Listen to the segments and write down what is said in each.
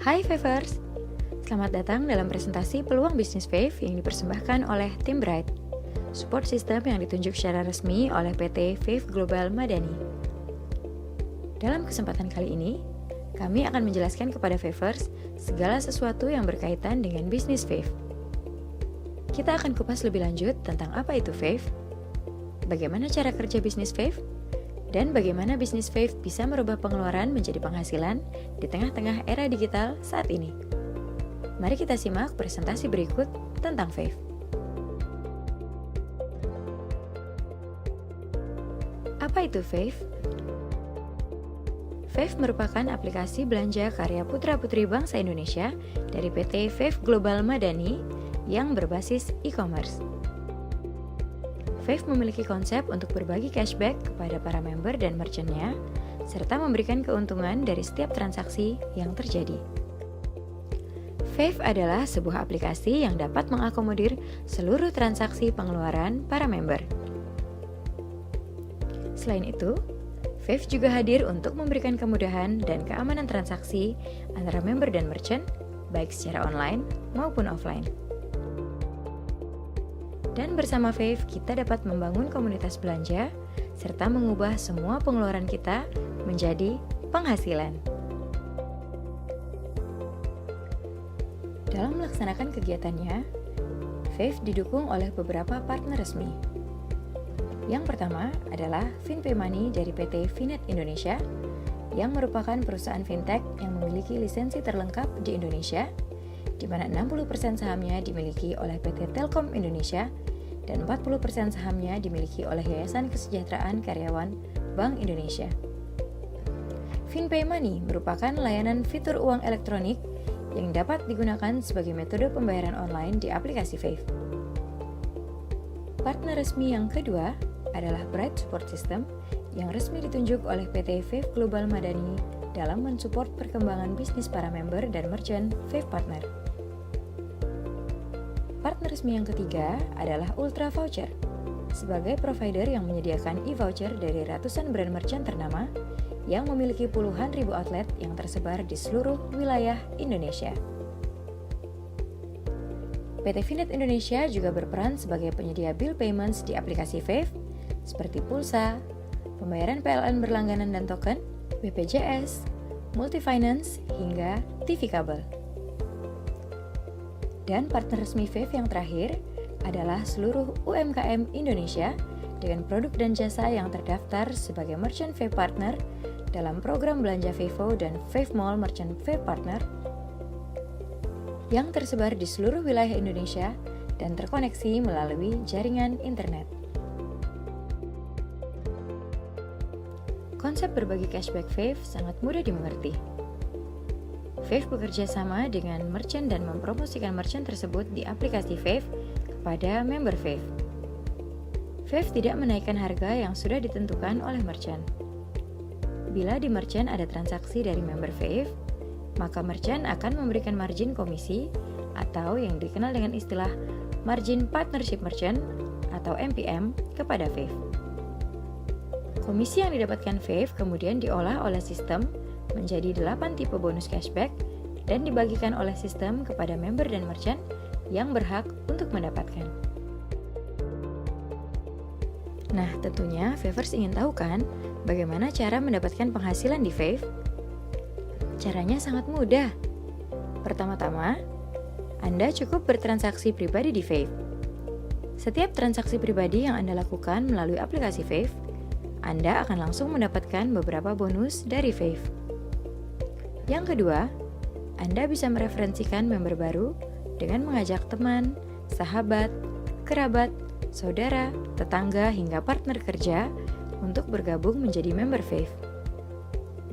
Hai Favers, selamat datang dalam presentasi peluang bisnis Fave yang dipersembahkan oleh tim Bright, support system yang ditunjuk secara resmi oleh PT Fave Global Madani. Dalam kesempatan kali ini, kami akan menjelaskan kepada Favers segala sesuatu yang berkaitan dengan bisnis Fave. Kita akan kupas lebih lanjut tentang apa itu Fave, bagaimana cara kerja bisnis Fave, dan bagaimana bisnis Fave bisa merubah pengeluaran menjadi penghasilan di tengah-tengah era digital saat ini. Mari kita simak presentasi berikut tentang Fave. Apa itu Fave? Fave merupakan aplikasi belanja karya putra-putri bangsa Indonesia dari PT Fave Global Madani yang berbasis e-commerce. Fave memiliki konsep untuk berbagi cashback kepada para member dan merchant-nya, serta memberikan keuntungan dari setiap transaksi yang terjadi. Fave adalah sebuah aplikasi yang dapat mengakomodir seluruh transaksi pengeluaran para member. Selain itu, Fave juga hadir untuk memberikan kemudahan dan keamanan transaksi antara member dan merchant, baik secara online maupun offline. Dan bersama Fave, kita dapat membangun komunitas belanja, serta mengubah semua pengeluaran kita menjadi penghasilan. Dalam melaksanakan kegiatannya, Fave didukung oleh beberapa partner resmi. Yang pertama adalah FinPay Money dari PT Finet Indonesia, yang merupakan perusahaan fintech yang memiliki lisensi terlengkap di Indonesia, di mana 60% sahamnya dimiliki oleh PT Telkom Indonesia dan 40% sahamnya dimiliki oleh Yayasan Kesejahteraan Karyawan Bank Indonesia. FinPay Money merupakan layanan fitur uang elektronik yang dapat digunakan sebagai metode pembayaran online di aplikasi Fave. Partner resmi yang kedua adalah Bright Support System yang resmi ditunjuk oleh PT Fave Global Madani dalam mensupport perkembangan bisnis para member dan merchant Fave Partner. Partner resmi yang ketiga adalah Ultra Voucher, sebagai provider yang menyediakan e-voucher dari ratusan brand merchant ternama yang memiliki puluhan ribu outlet yang tersebar di seluruh wilayah Indonesia. PT Finet Indonesia juga berperan sebagai penyedia bill payments di aplikasi Fave, seperti pulsa, pembayaran PLN berlangganan dan token, BPJS, multi-finance, hingga TV kabel. Dan partner resmi Fave yang terakhir adalah seluruh UMKM Indonesia dengan produk dan jasa yang terdaftar sebagai Merchant Fave Partner dalam program belanja Vivo dan Fave Mall Merchant Fave Partner yang tersebar di seluruh wilayah Indonesia dan terkoneksi melalui jaringan internet. Konsep berbagi cashback Fave sangat mudah dimengerti. Fave bekerja sama dengan merchant dan mempromosikan merchant tersebut di aplikasi Fave kepada member Fave. Fave tidak menaikkan harga yang sudah ditentukan oleh merchant. Bila di merchant ada transaksi dari member Fave, maka merchant akan memberikan margin komisi atau yang dikenal dengan istilah Margin Partnership Merchant atau MPM kepada Fave. Komisi yang didapatkan Fave kemudian diolah oleh sistem menjadi 8 tipe bonus cashback dan dibagikan oleh sistem kepada member dan merchant yang berhak untuk mendapatkan. Nah, tentunya Favers ingin tahu kan bagaimana cara mendapatkan penghasilan di Fave? Caranya sangat mudah. Pertama-tama, Anda cukup bertransaksi pribadi di Fave. Setiap transaksi pribadi yang Anda lakukan melalui aplikasi Fave, Anda akan langsung mendapatkan beberapa bonus dari Fave. Yang kedua, Anda bisa mereferensikan member baru dengan mengajak teman, sahabat, kerabat, saudara, tetangga, hingga partner kerja untuk bergabung menjadi member Fave.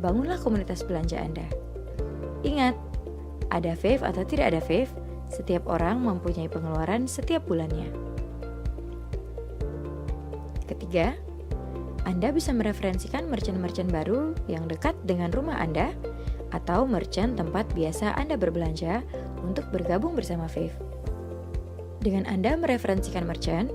Bangunlah komunitas belanja Anda. Ingat, ada Fave atau tidak ada Fave, setiap orang mempunyai pengeluaran setiap bulannya. Ketiga, Anda bisa mereferensikan merchant-merchant baru yang dekat dengan rumah Anda atau merchant tempat biasa Anda berbelanja untuk bergabung bersama Fave. Dengan Anda mereferensikan merchant,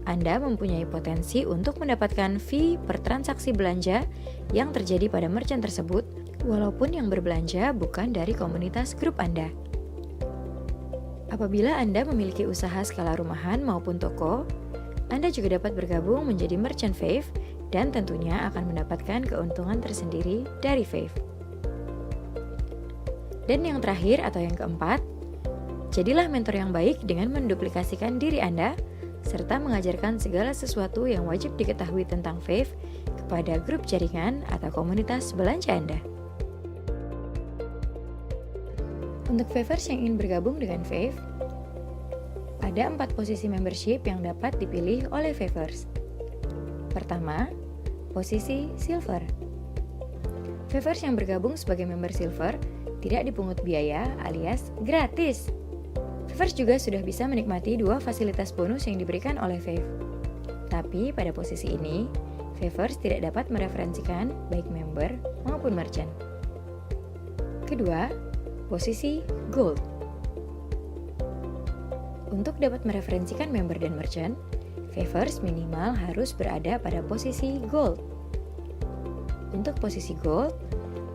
Anda mempunyai potensi untuk mendapatkan fee per transaksi belanja yang terjadi pada merchant tersebut walaupun yang berbelanja bukan dari komunitas grup Anda. Apabila Anda memiliki usaha skala rumahan maupun toko, Anda juga dapat bergabung menjadi merchant Fave dan tentunya akan mendapatkan keuntungan tersendiri dari Fave. Dan yang terakhir atau yang keempat, jadilah mentor yang baik dengan menduplikasikan diri Anda serta mengajarkan segala sesuatu yang wajib diketahui tentang Fave kepada grup jaringan atau komunitas belanja Anda. Untuk Favers yang ingin bergabung dengan Fave, ada 4 posisi membership yang dapat dipilih oleh Favers. Pertama, posisi Silver. Favers yang bergabung sebagai member Silver tidak dipungut biaya alias gratis. Favers juga sudah bisa menikmati 2 fasilitas bonus yang diberikan oleh Fave. Tapi pada posisi ini, Favers tidak dapat mereferensikan baik member maupun merchant. Kedua, posisi Gold. Untuk dapat mereferensikan member dan merchant, Favers minimal harus berada pada posisi Gold. Untuk posisi Gold,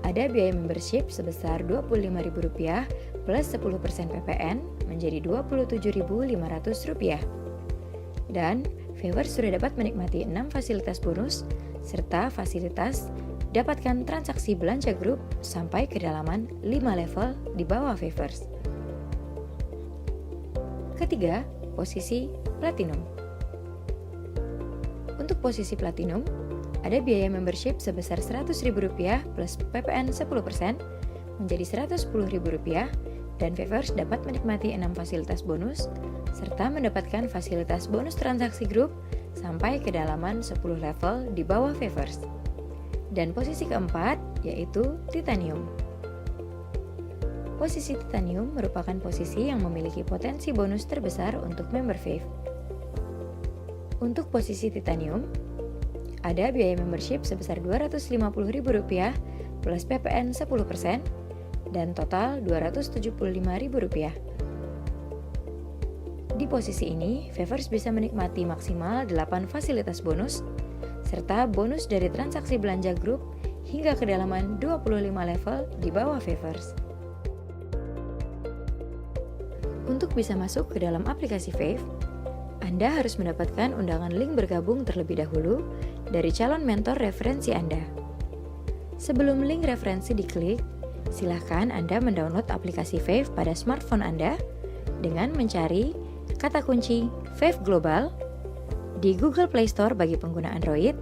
ada biaya membership sebesar Rp25.000 plus 10% PPN menjadi Rp27.500. Dan Favers sudah dapat menikmati 6 fasilitas bonus serta fasilitas dapatkan transaksi belanja grup sampai kedalaman 5 level di bawah Favers. Ketiga, posisi Platinum. Untuk posisi Platinum, ada biaya membership sebesar Rp100.000 plus PPN 10% menjadi Rp110.000 dan Favers dapat menikmati 6 fasilitas bonus serta mendapatkan fasilitas bonus transaksi grup sampai kedalaman 10 level di bawah Favers. Dan posisi keempat yaitu Titanium. Posisi Titanium merupakan posisi yang memiliki potensi bonus terbesar untuk member Fave. Untuk posisi Titanium, ada biaya membership sebesar Rp250.000 plus PPN 10% dan total Rp275.000. Di posisi ini, Favers bisa menikmati maksimal 8 fasilitas bonus serta bonus dari transaksi belanja grup hingga kedalaman 25 level di bawah Favers. Untuk bisa masuk ke dalam aplikasi Fave, Anda harus mendapatkan undangan link bergabung terlebih dahulu dari calon mentor referensi Anda. Sebelum link referensi diklik, silakan Anda mendownload aplikasi Fave pada smartphone Anda dengan mencari kata kunci Fave Global di Google Play Store bagi pengguna Android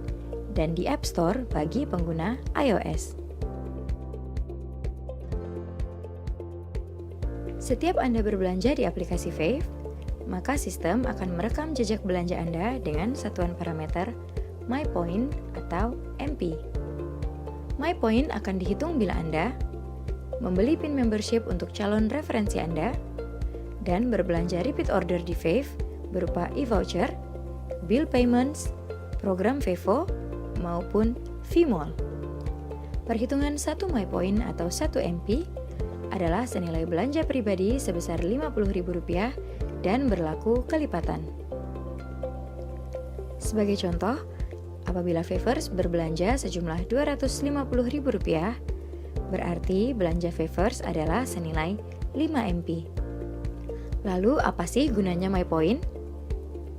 dan di App Store bagi pengguna iOS. Setiap Anda berbelanja di aplikasi Fave, maka sistem akan merekam jejak belanja Anda dengan satuan parameter MyPoint atau MP. MyPoint akan dihitung bila Anda membeli PIN membership untuk calon referensi Anda dan berbelanja repeat order di Fave berupa e-voucher, bill payments, program Vevo, maupun V-Mall. Perhitungan 1 MyPoint atau 1 MP adalah senilai belanja pribadi sebesar Rp50.000 dan berlaku kelipatan. Sebagai contoh, apabila Favers berbelanja sejumlah Rp250.000, berarti belanja Favers adalah senilai 5 MP. Lalu apa sih gunanya MyPoint?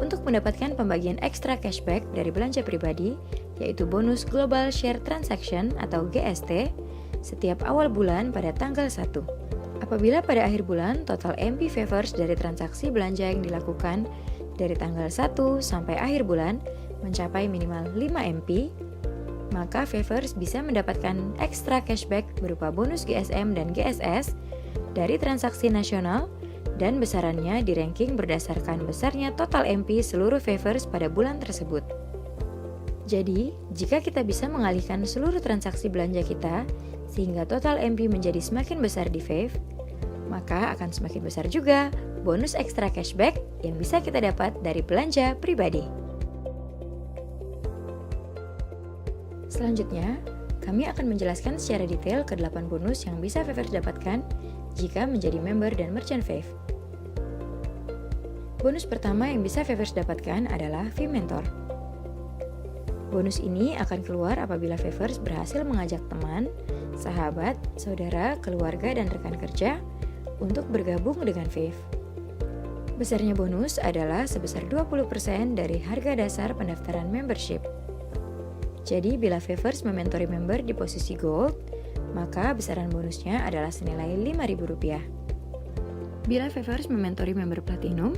Untuk mendapatkan pembagian ekstra cashback dari belanja pribadi, yaitu bonus Global Share Transaction atau GST, setiap awal bulan pada tanggal 1. Apabila pada akhir bulan total MP Favers dari transaksi belanja yang dilakukan dari tanggal 1 sampai akhir bulan mencapai minimal 5 MP, maka Favers bisa mendapatkan ekstra cashback berupa bonus GSM dan GSS dari transaksi nasional dan besarannya di ranking berdasarkan besarnya total MP seluruh Favers pada bulan tersebut. Jadi, jika kita bisa mengalihkan seluruh transaksi belanja kita sehingga total MP menjadi semakin besar di Fave, maka akan semakin besar juga bonus ekstra cashback yang bisa kita dapat dari belanja pribadi. Selanjutnya, kami akan menjelaskan secara detail ke-8 bonus yang bisa Favers dapatkan jika menjadi member dan merchant Fave. Bonus pertama yang bisa Favers dapatkan adalah V-Mentor. Bonus ini akan keluar apabila Favers berhasil mengajak teman sahabat, saudara, keluarga, dan rekan kerja untuk bergabung dengan Fave. Besarnya bonus adalah sebesar 20% dari harga dasar pendaftaran membership. Jadi bila Favers mementori member di posisi Gold, maka besaran bonusnya adalah senilai Rp5.000. Bila Favers mementori member Platinum,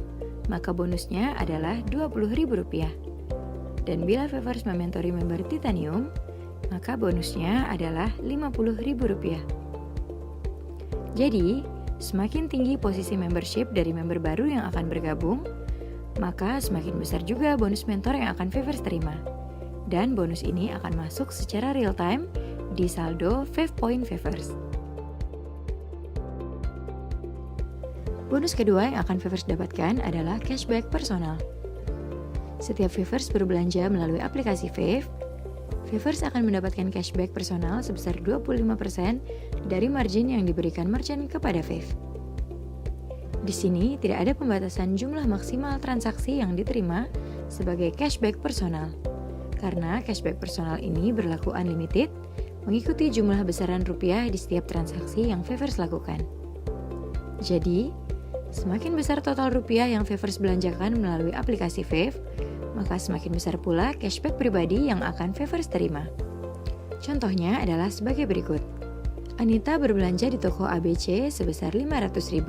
maka bonusnya adalah Rp20.000. Dan bila Favers mementori member Titanium, maka bonusnya adalah Rp50.000. Jadi, semakin tinggi posisi membership dari member baru yang akan bergabung, maka semakin besar juga bonus mentor yang akan Favers terima. Dan bonus ini akan masuk secara real time di saldo Fave Point Favers. Bonus kedua yang akan Favers dapatkan adalah cashback personal. Setiap Favers berbelanja melalui aplikasi Fave, Favers akan mendapatkan cashback personal sebesar 25% dari margin yang diberikan merchant kepada Fave. Di sini tidak ada pembatasan jumlah maksimal transaksi yang diterima sebagai cashback personal. Karena cashback personal ini berlaku unlimited, mengikuti jumlah besaran rupiah di setiap transaksi yang Favers lakukan. Jadi, semakin besar total rupiah yang Favers belanjakan melalui aplikasi Fave, maka semakin besar pula cashback pribadi yang akan Favers terima. Contohnya adalah sebagai berikut. Anita berbelanja di toko ABC sebesar Rp500.000.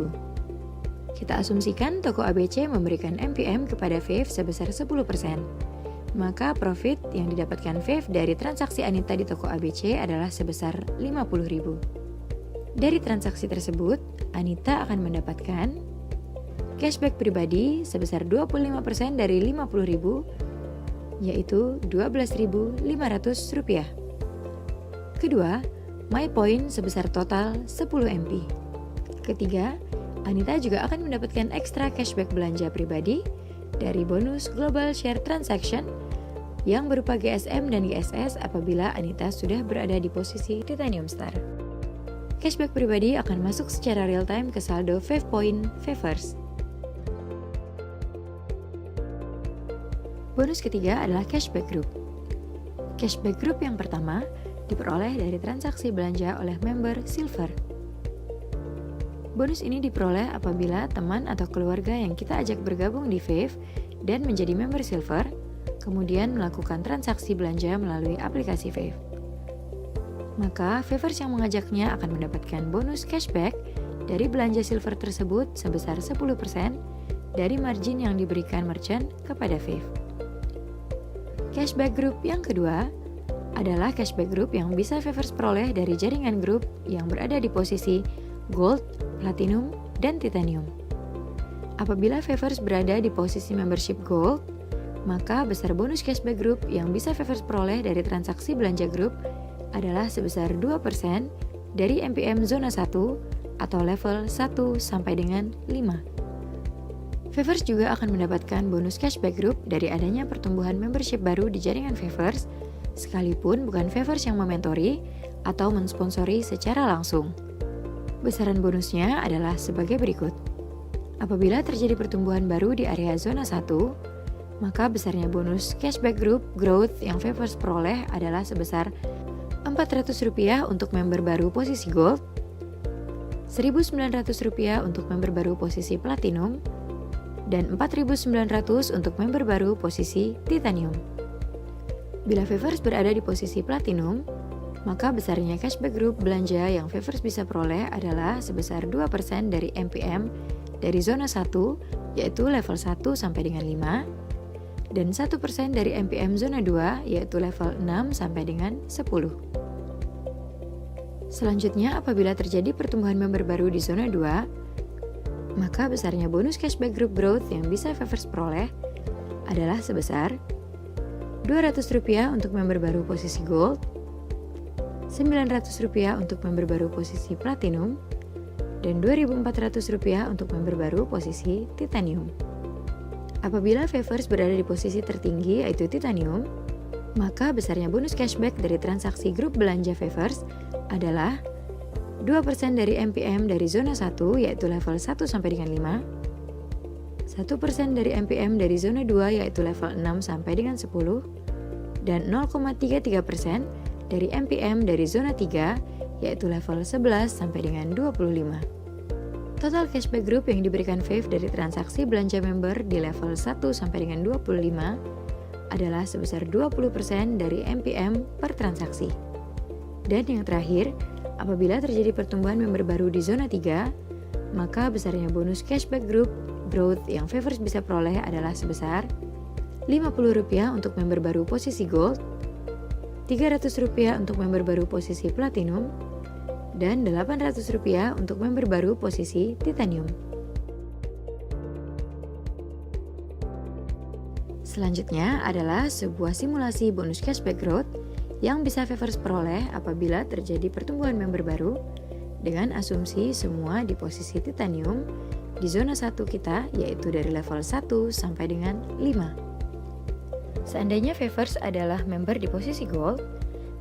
Kita asumsikan toko ABC memberikan MPM kepada Fave sebesar 10%. Maka profit yang didapatkan Fave dari transaksi Anita di toko ABC adalah sebesar Rp50.000. Dari transaksi tersebut, Anita akan mendapatkan cashback pribadi sebesar 25% dari Rp50.000, yaitu Rp12.500. Kedua, My Point sebesar total 10 MP. Ketiga, Anita juga akan mendapatkan ekstra cashback belanja pribadi dari bonus Global Share Transaction yang berupa GSM dan GSS apabila Anita sudah berada di posisi Titanium Star. Cashback pribadi akan masuk secara real time ke saldo Fave Point Favers. Bonus ketiga adalah cashback group. Cashback group yang pertama diperoleh dari transaksi belanja oleh member Silver. Bonus ini diperoleh apabila teman atau keluarga yang kita ajak bergabung di Fave dan menjadi member Silver, kemudian melakukan transaksi belanja melalui aplikasi Fave. Maka Favers yang mengajaknya akan mendapatkan bonus cashback dari belanja Silver tersebut sebesar 10% dari margin yang diberikan merchant kepada Fave. Cashback group yang kedua adalah cashback group yang bisa Favers peroleh dari jaringan grup yang berada di posisi Gold, Platinum, dan Titanium. Apabila Favers berada di posisi membership Gold, maka besar bonus cashback group yang bisa Favers peroleh dari transaksi belanja grup adalah sebesar 2% dari MPM zona 1 atau level 1 sampai dengan 5. Favers juga akan mendapatkan bonus cashback group dari adanya pertumbuhan membership baru di jaringan Favers, sekalipun bukan Favers yang mementori atau mensponsori secara langsung. Besaran bonusnya adalah sebagai berikut. Apabila terjadi pertumbuhan baru di area zona 1, maka besarnya bonus cashback group growth yang Favers peroleh adalah sebesar Rp400 untuk member baru posisi Gold, Rp1.900 untuk member baru posisi Platinum, dan Rp4.900 untuk member baru posisi Titanium. Bila Favers berada di posisi Platinum, maka besarnya cashback group belanja yang Favers bisa peroleh adalah sebesar 2% dari MPM dari zona 1, yaitu level 1 sampai dengan 5, dan 1% dari MPM zona 2, yaitu level 6 sampai dengan 10. Selanjutnya, apabila terjadi pertumbuhan member baru di zona 2, maka besarnya bonus cashback group growth yang bisa Favers peroleh adalah sebesar Rp200 untuk member baru posisi Gold, Rp900 untuk member baru posisi Platinum, dan Rp2.400 untuk member baru posisi Titanium. Apabila Favers berada di posisi tertinggi yaitu Titanium, maka besarnya bonus cashback dari transaksi grup belanja Favers adalah 2% dari MPM dari zona 1 yaitu level 1 sampai dengan 5, 1% dari MPM dari zona 2 yaitu level 6 sampai dengan 10, dan 0,33% dari MPM dari zona 3 yaitu level 11 sampai dengan 25. Total cashback group yang diberikan Fave dari transaksi belanja member di level 1 sampai dengan 25 adalah sebesar 20% dari MPM per transaksi. Dan yang terakhir, apabila terjadi pertumbuhan member baru di zona 3, maka besarnya bonus cashback group growth yang Favors bisa peroleh adalah sebesar Rp50 untuk member baru posisi Gold, Rp300 untuk member baru posisi Platinum, dan Rp800 untuk member baru posisi Titanium. Selanjutnya adalah sebuah simulasi bonus cashback growth yang bisa Favors peroleh apabila terjadi pertumbuhan member baru dengan asumsi semua di posisi Titanium di zona 1 kita, yaitu dari level 1 sampai dengan 5. Seandainya Favors adalah member di posisi Gold,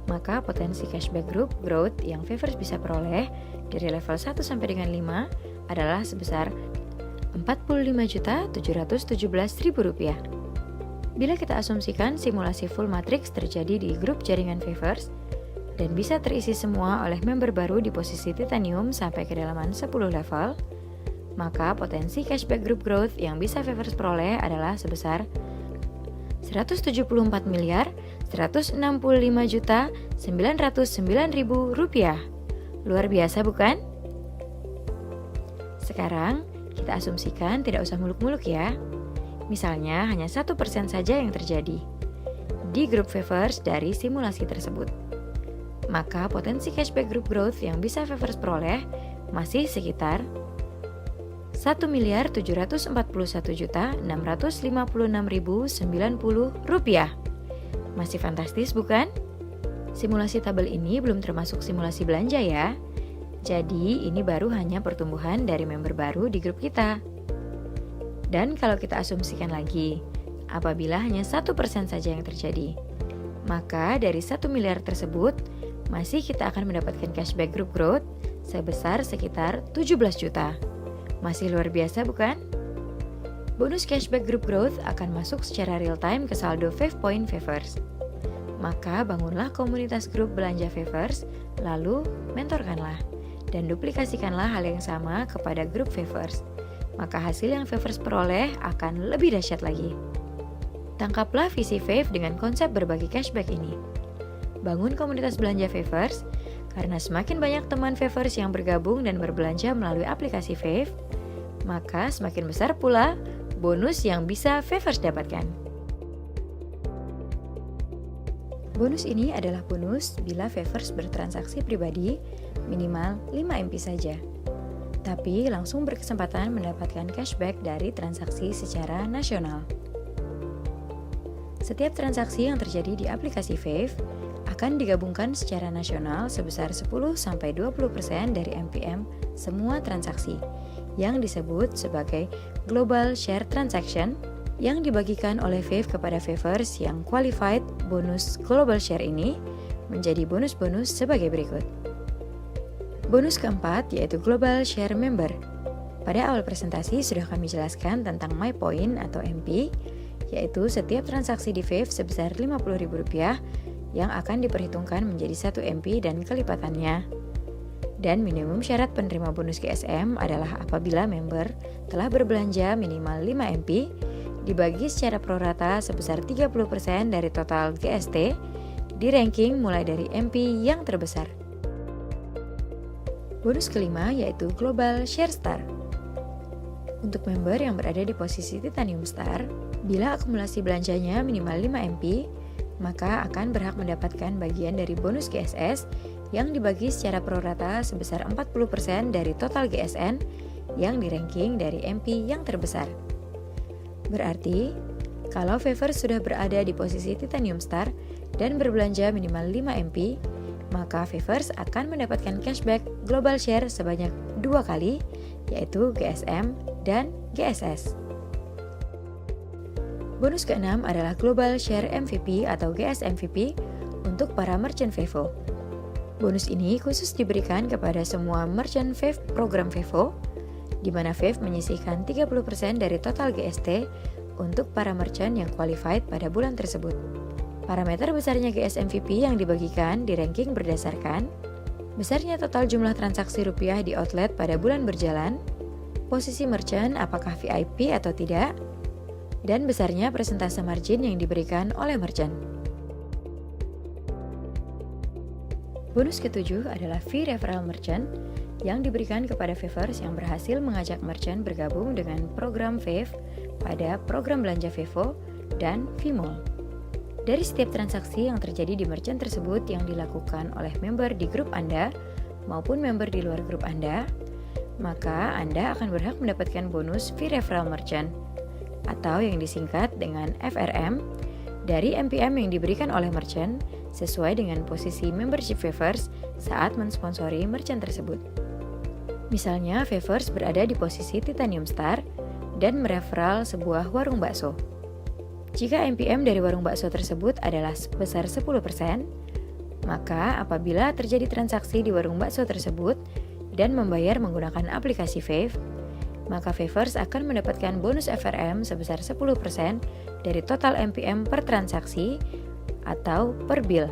maka potensi cashback group growth yang Favors bisa peroleh dari level 1 sampai dengan 5 adalah sebesar Rp45.717.000. Bila kita asumsikan simulasi full matrix terjadi di grup jaringan Favors dan bisa terisi semua oleh member baru di posisi Titanium sampai kedalaman 10 level, maka potensi cashback group growth yang bisa Favors peroleh adalah sebesar Rp174.165.909.000. Luar biasa bukan? Sekarang kita asumsikan tidak usah muluk-muluk ya. Misalnya hanya 1% saja yang terjadi di grup Favors dari simulasi tersebut. Maka potensi cashback group growth yang bisa Favors peroleh masih sekitar Rp1.741.656.090. Masih fantastis bukan? Simulasi tabel ini belum termasuk simulasi belanja ya. Jadi ini baru hanya pertumbuhan dari member baru di grup kita. Dan kalau kita asumsikan lagi, apabila hanya 1% saja yang terjadi, maka dari 1 miliar tersebut masih kita akan mendapatkan cashback group growth sebesar sekitar 17 juta. Masih luar biasa bukan? Bonus cashback group growth akan masuk secara real time ke saldo Fave Point Favors. Maka bangunlah komunitas grup belanja Favors, lalu mentorkanlah dan duplikasikanlah hal yang sama kepada grup Favors. Maka hasil yang Favors peroleh akan lebih dahsyat lagi. Tangkaplah visi Fave dengan konsep berbagi cashback ini. Bangun komunitas belanja Favors, karena semakin banyak teman Favors yang bergabung dan berbelanja melalui aplikasi Fave, maka semakin besar pula bonus yang bisa Favors dapatkan. Bonus ini adalah bonus bila Favors bertransaksi pribadi minimal 5 MP saja, tapi langsung berkesempatan mendapatkan cashback dari transaksi secara nasional. Setiap transaksi yang terjadi di aplikasi Fave akan digabungkan secara nasional sebesar 10-20% dari MPM semua transaksi yang disebut sebagai Global Share Transaction yang dibagikan oleh Fave kepada Favors yang qualified. Bonus Global Share ini menjadi bonus-bonus sebagai berikut. Bonus keempat yaitu Global Share Member. Pada awal presentasi sudah kami jelaskan tentang My Point atau MP, yaitu setiap transaksi di Fave sebesar Rp50.000 yang akan diperhitungkan menjadi 1 MP dan kelipatannya. Dan minimum syarat penerima bonus GSM adalah apabila member telah berbelanja minimal 5 MP dibagi secara prorata sebesar 30% dari total GST di ranking mulai dari MP yang terbesar. Bonus kelima yaitu Global Share Star. Untuk member yang berada di posisi Titanium Star, bila akumulasi belanjanya minimal 5 MP, maka akan berhak mendapatkan bagian dari bonus GSS yang dibagi secara prorata sebesar 40% dari total GSN yang di-ranking dari MP yang terbesar. Berarti, kalau Favors sudah berada di posisi Titanium Star dan berbelanja minimal 5 MP, maka Favors akan mendapatkan cashback Global Share sebanyak 2 kali, yaitu GSM dan GSS. Bonus keenam adalah Global Share MVP atau GSMVP untuk para merchant Vevo. Bonus ini khusus diberikan kepada semua merchant Fave program Vevo, di mana Fave menyisihkan 30% dari total GST untuk para merchant yang qualified pada bulan tersebut. Parameter besarnya GSMVP yang dibagikan di ranking berdasarkan besarnya total jumlah transaksi rupiah di outlet pada bulan berjalan, posisi merchant apakah VIP atau tidak, dan besarnya persentase margin yang diberikan oleh merchant. Bonus ketujuh adalah fee referral merchant yang diberikan kepada Favours yang berhasil mengajak merchant bergabung dengan program Fave pada program belanja Vevo dan Vmall. Dari setiap transaksi yang terjadi di merchant tersebut yang dilakukan oleh member di grup Anda maupun member di luar grup Anda, maka Anda akan berhak mendapatkan bonus fee referral merchant atau yang disingkat dengan FRM dari MPM yang diberikan oleh merchant sesuai dengan posisi membership Favours saat mensponsori merchant tersebut. Misalnya, Favours berada di posisi Titanium Star dan mereferral sebuah warung bakso. Jika MPM dari warung bakso tersebut adalah sebesar 10%, maka apabila terjadi transaksi di warung bakso tersebut dan membayar menggunakan aplikasi Fave, maka Favours akan mendapatkan bonus FRM sebesar 10% dari total MPM per transaksi atau per bill.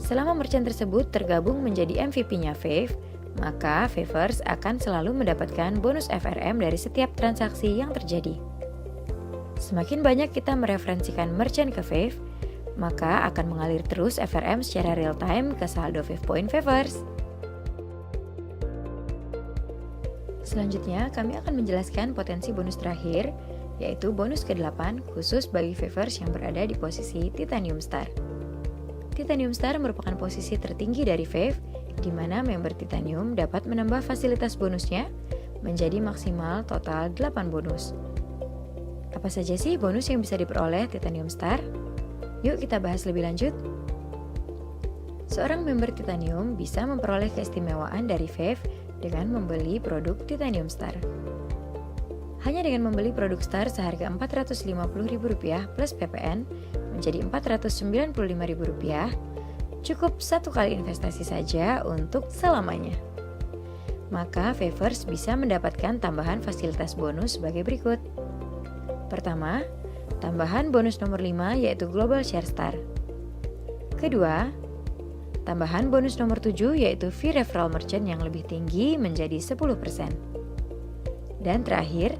Selama merchant tersebut tergabung menjadi MVP-nya Fave, maka Favours akan selalu mendapatkan bonus FRM dari setiap transaksi yang terjadi. Semakin banyak kita mereferensikan merchant ke Fave, maka akan mengalir terus FRM secara real time ke saldo Fave Point Favours. Selanjutnya, kami akan menjelaskan potensi bonus terakhir, yaitu bonus ke-8 khusus bagi Favours yang berada di posisi Titanium Star. Titanium Star merupakan posisi tertinggi dari Fave, di mana member Titanium dapat menambah fasilitas bonusnya menjadi maksimal total 8 bonus. Apa saja sih bonus yang bisa diperoleh Titanium Star? Yuk kita bahas lebih lanjut. Seorang member Titanium bisa memperoleh keistimewaan dari Fave dengan membeli produk Titanium Star. Hanya dengan membeli produk Star seharga Rp450.000 plus PPN menjadi Rp495.000, cukup satu kali investasi saja untuk selamanya. Maka Favours bisa mendapatkan tambahan fasilitas bonus sebagai berikut. Pertama, tambahan bonus nomor 5 yaitu Global Share Star. Kedua, tambahan bonus nomor 7 yaitu fee referral merchant yang lebih tinggi menjadi 10%. Dan terakhir,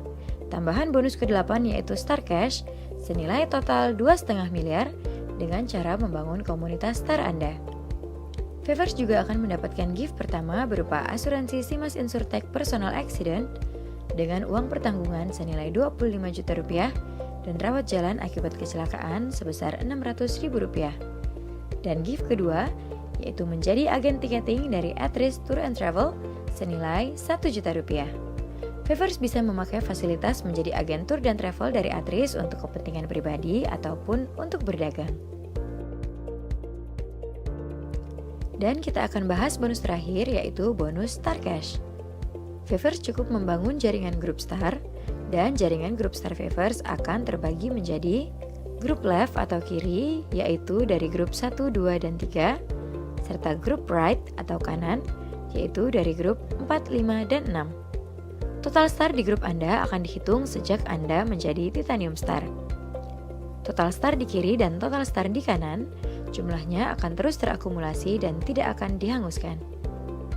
tambahan bonus ke-8 yaitu Star Cash senilai total 2,5 miliar dengan cara membangun komunitas Star Anda. Favours juga akan mendapatkan gift pertama berupa asuransi Simas Insurtech Personal Accident dengan uang pertanggungan senilai Rp25 juta dan rawat jalan akibat kecelakaan sebesar Rp600.000. Dan gift kedua yaitu menjadi agen tiketing dari At-Risk Tour and Travel senilai Rp1 juta. Favours bisa memakai fasilitas menjadi agen tour dan travel dari At-Risk untuk kepentingan pribadi ataupun untuk berdagang. Dan kita akan bahas bonus terakhir yaitu bonus Star Cash. Favours cukup membangun jaringan grup Star dan jaringan grup Star Favours akan terbagi menjadi grup left atau kiri yaitu dari grup 1, 2, dan 3 serta grup right atau kanan yaitu dari grup 4, 5, dan 6. Total star di grup Anda akan dihitung sejak Anda menjadi Titanium Star. Total star di kiri dan total star di kanan, jumlahnya akan terus terakumulasi dan tidak akan dihanguskan.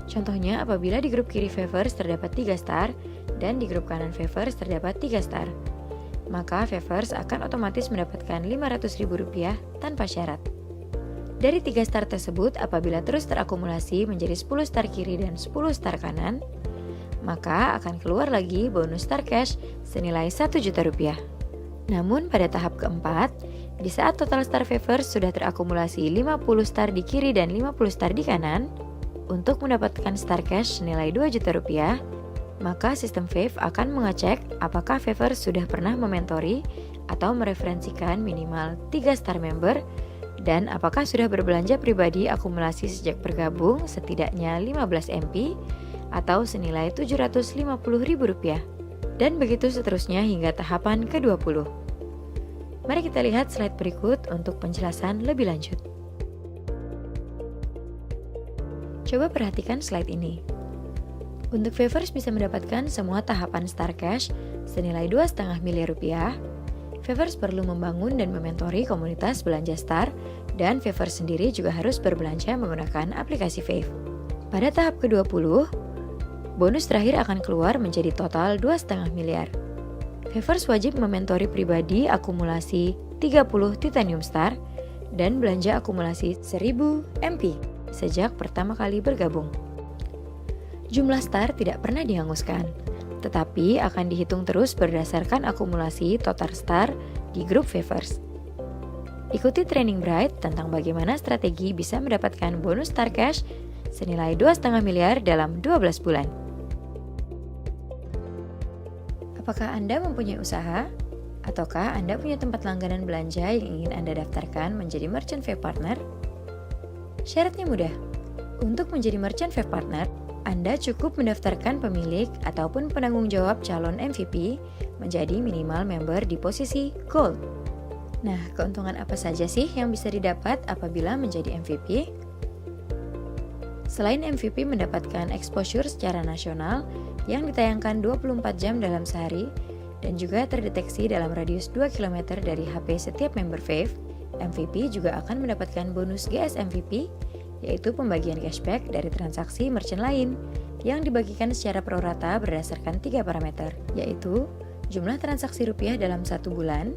Contohnya apabila di grup kiri Favours terdapat 3 star dan di grup kanan Favours terdapat 3 star, maka Favours akan otomatis mendapatkan Rp500.000 tanpa syarat. Dari 3 star tersebut, apabila terus terakumulasi menjadi 10 star kiri dan 10 star kanan, maka akan keluar lagi bonus Star Cash senilai Rp1 juta. Namun pada tahap keempat, di saat total star Favours sudah terakumulasi 50 star di kiri dan 50 star di kanan, untuk mendapatkan Star Cash senilai Rp2 juta, maka sistem Fave akan mengecek apakah Favours sudah pernah mementori atau mereferensikan minimal 3 star member dan apakah sudah berbelanja pribadi akumulasi sejak bergabung setidaknya 15 MP atau senilai Rp750.000 dan begitu seterusnya hingga tahapan ke-20. Mari kita lihat slide berikut untuk penjelasan lebih lanjut. Coba perhatikan slide ini. Untuk Favours bisa mendapatkan semua tahapan Star Cash senilai Rp2,5 miliar, Favors perlu membangun dan mementori komunitas belanja Star, dan Favors sendiri juga harus berbelanja menggunakan aplikasi Fave. Pada tahap ke-20, bonus terakhir akan keluar menjadi total 2,5 miliar. Favors wajib mementori pribadi akumulasi 30 Titanium Star dan belanja akumulasi 1000 MP sejak pertama kali bergabung. Jumlah Star tidak pernah dihanguskan, tetapi akan dihitung terus berdasarkan akumulasi total Star di grup Favors. Ikuti training Bright tentang bagaimana strategi bisa mendapatkan bonus Star Cash senilai 2,5 miliar dalam 12 bulan. Apakah Anda mempunyai usaha? Ataukah Anda punya tempat langganan belanja yang ingin Anda daftarkan menjadi Merchant Fave Partner? Syaratnya mudah. Untuk menjadi Merchant Fave Partner, Anda cukup mendaftarkan pemilik ataupun penanggung jawab calon MVP menjadi minimal member di posisi Gold. Nah, keuntungan apa saja sih yang bisa didapat apabila menjadi MVP? Selain MVP mendapatkan exposure secara nasional yang ditayangkan 24 jam dalam sehari dan juga terdeteksi dalam radius 2 km dari HP setiap member Fave, MVP juga akan mendapatkan bonus GS MVP, yaitu pembagian cashback dari transaksi merchant lain yang dibagikan secara prorata berdasarkan 3 parameter, yaitu jumlah transaksi rupiah dalam 1 bulan,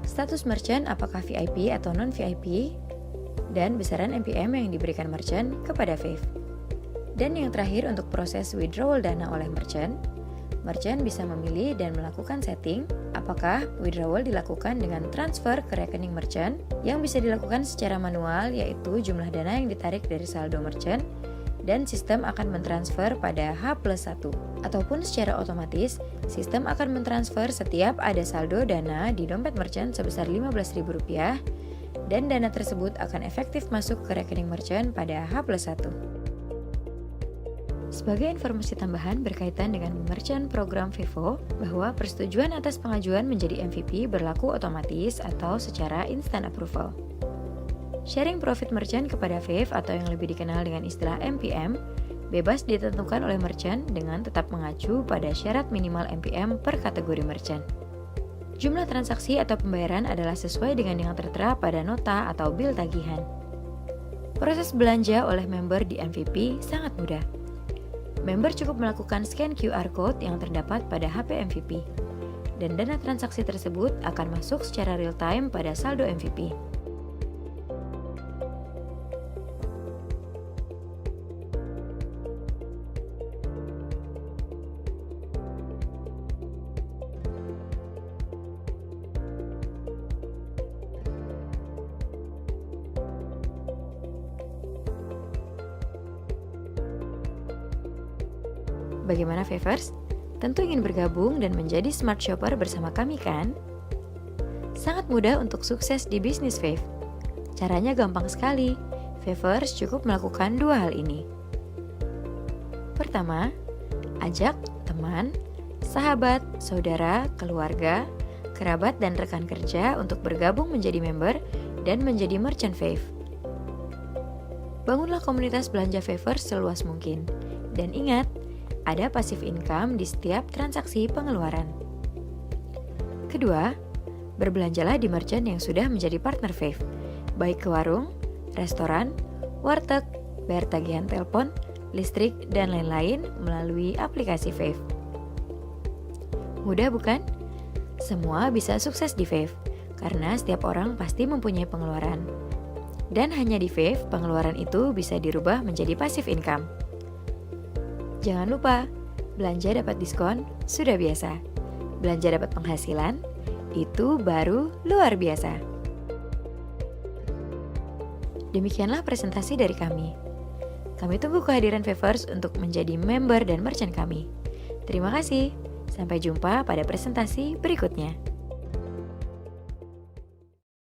status merchant apakah VIP atau non-VIP, dan besaran MPM yang diberikan merchant kepada Fave. Dan yang terakhir untuk proses withdrawal dana oleh merchant bisa memilih dan melakukan setting apakah withdrawal dilakukan dengan transfer ke rekening merchant yang bisa dilakukan secara manual, yaitu jumlah dana yang ditarik dari saldo merchant dan sistem akan mentransfer pada H+1, ataupun secara otomatis sistem akan mentransfer setiap ada saldo dana di dompet merchant sebesar Rp15.000 dan dana tersebut akan efektif masuk ke rekening merchant pada H+1. Sebagai informasi tambahan berkaitan dengan merchant program Vivo, bahwa persetujuan atas pengajuan menjadi MVP berlaku otomatis atau secara instant approval. Sharing profit merchant kepada Fave atau yang lebih dikenal dengan istilah MPM, bebas ditentukan oleh merchant dengan tetap mengacu pada syarat minimal MPM per kategori merchant. Jumlah transaksi atau pembayaran adalah sesuai dengan yang tertera pada nota atau bil tagihan. Proses belanja oleh member di MVP sangat mudah. Member cukup melakukan scan QR code yang terdapat pada HP MVP, dan dana transaksi tersebut akan masuk secara real-time pada saldo MVP. Bagaimana Favors? Tentu ingin bergabung dan menjadi smart shopper bersama kami kan? Sangat mudah untuk sukses di bisnis Fave. Caranya gampang sekali. Favors cukup melakukan 2 hal ini. Pertama, ajak teman, sahabat, saudara, keluarga, kerabat, dan rekan kerja untuk bergabung menjadi member dan menjadi merchant Fave. Bangunlah komunitas belanja Favors seluas mungkin. Dan ingat, ada passive income di setiap transaksi pengeluaran. Kedua, berbelanjalah di merchant yang sudah menjadi partner Fave, baik ke warung, restoran, warteg, bayar tagihan telepon, listrik, dan lain-lain melalui aplikasi Fave. Mudah bukan? Semua bisa sukses di Fave, karena setiap orang pasti mempunyai pengeluaran. Dan hanya di Fave, pengeluaran itu bisa dirubah menjadi passive income. Jangan lupa, belanja dapat diskon sudah biasa. Belanja dapat penghasilan, itu baru luar biasa. Demikianlah presentasi dari kami. Kami tunggu kehadiran Favors untuk menjadi member dan merchant kami. Terima kasih, sampai jumpa pada presentasi berikutnya.